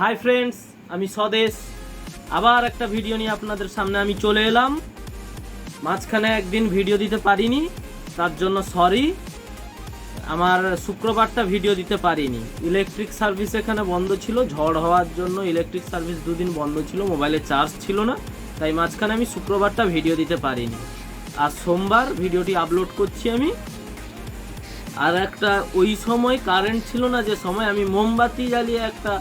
Hi friends আমি স্বদেশ আবার একটা ভিডিও নিয়ে আপনাদের সামনে আমি চলে এলাম। মাঝখানে একদিন ভিডিও দিতে পারিনি, তার জন্য সরি। আমার শুক্রবারটা ভিডিও দিতে পারিনি, ইলেকট্রিক সার্ভিস এখানে বন্ধ ছিল, ঝড় হওয়ার জন্য ইলেকট্রিক সার্ভিস দুদিন বন্ধ ছিল, মোবাইলে চার্জ ছিল না, তাই মাঝখানে আমি শুক্রবারটা ভিডিও দিতে পারিনি। আর সোমবার ভিডিওটি আপলোড করছি আমি। আর একটা ওই সময় কারেন্ট ছিল না, যে সময় আমি মোমবাতি জ্বালিয়ে একটা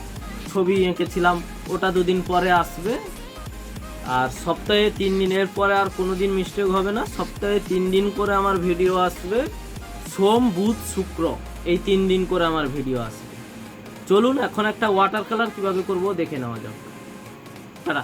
ছবি এঁকেছিলাম, ওটা দুদিন পরে আসবে। আর সপ্তাহে 3 দিন, এর পরে আর কোনো দিন মিস্টেক হবে না। সপ্তাহে 3 দিন করে আমার ভিডিও আসবে, সোম বুধ শুক্র, এই 3 দিন করে আমার ভিডিও আসবে। চলুন এখন একটা ওয়াটার কালার কীভাবে করব দেখে নেওয়া যাক। তারা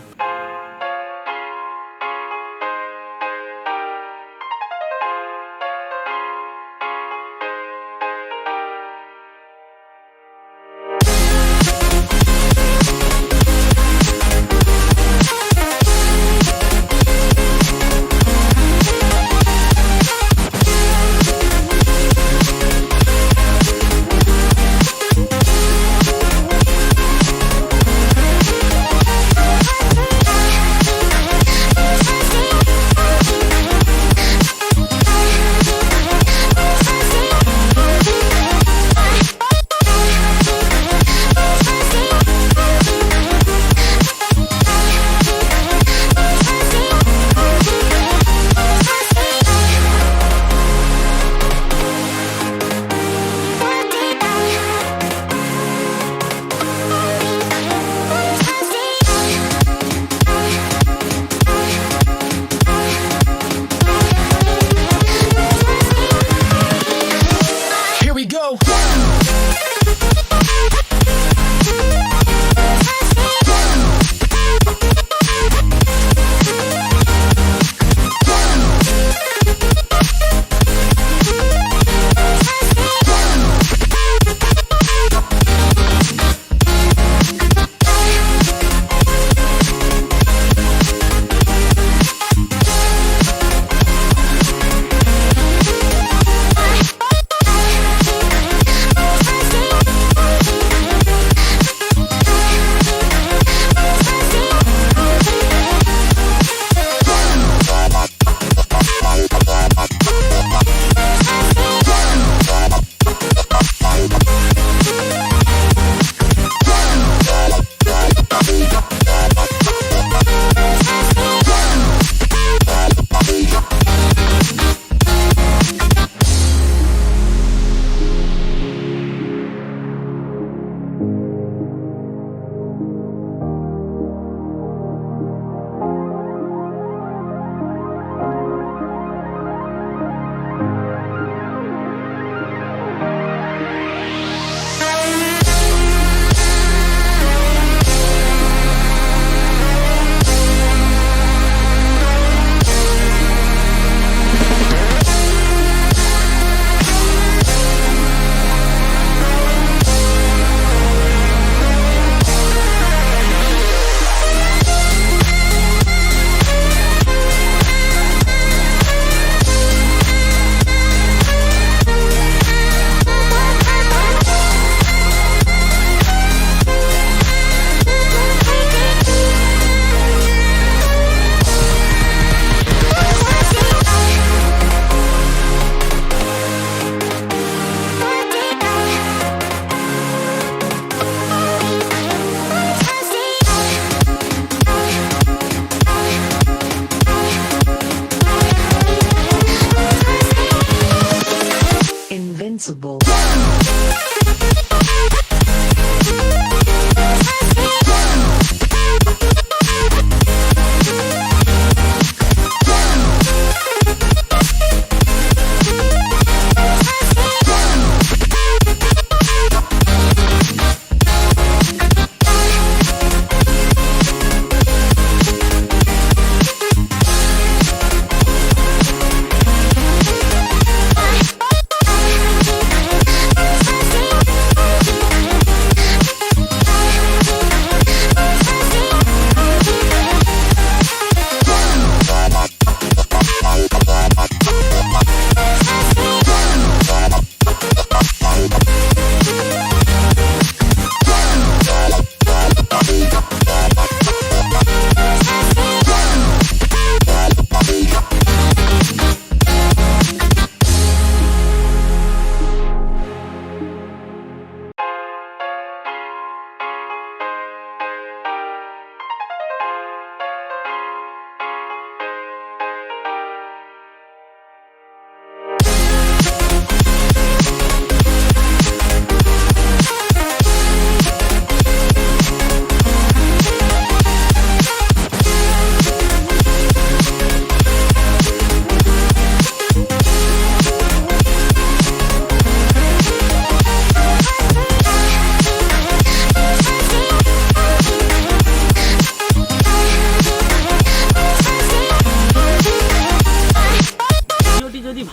invincible.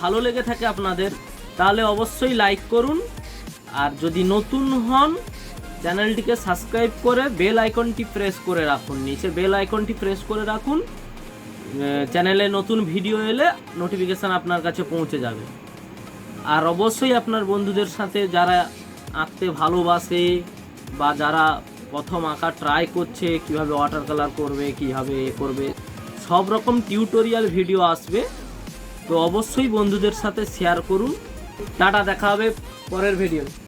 ভালো লেগে থাকে আপনাদের তাহলে অবশ্যই লাইক করুন, আর যদি নতুন হন চ্যানেলটিকে সাবস্ক্রাইব করে বেল আইকনটি প্রেস করে রাখুন, নিচে বেল আইকনটি প্রেস করে রাখুন। চ্যানেলে নতুন ভিডিও এলে নোটিফিকেশান আপনার কাছে পৌঁছে যাবে। আর অবশ্যই আপনার বন্ধুদের সাথে যারা আঁকতে ভালোবাসে বা যারা প্রথম আঁকা ট্রাই করছে কিভাবে ওয়াটার কালার করবে, কিভাবে করবে, সব রকম টিউটোরিয়াল ভিডিও আসবে, তো অবশ্যই বন্ধুদের সাথে শেয়ার করুন। টাটা, দেখা হবে পরের ভিডিও।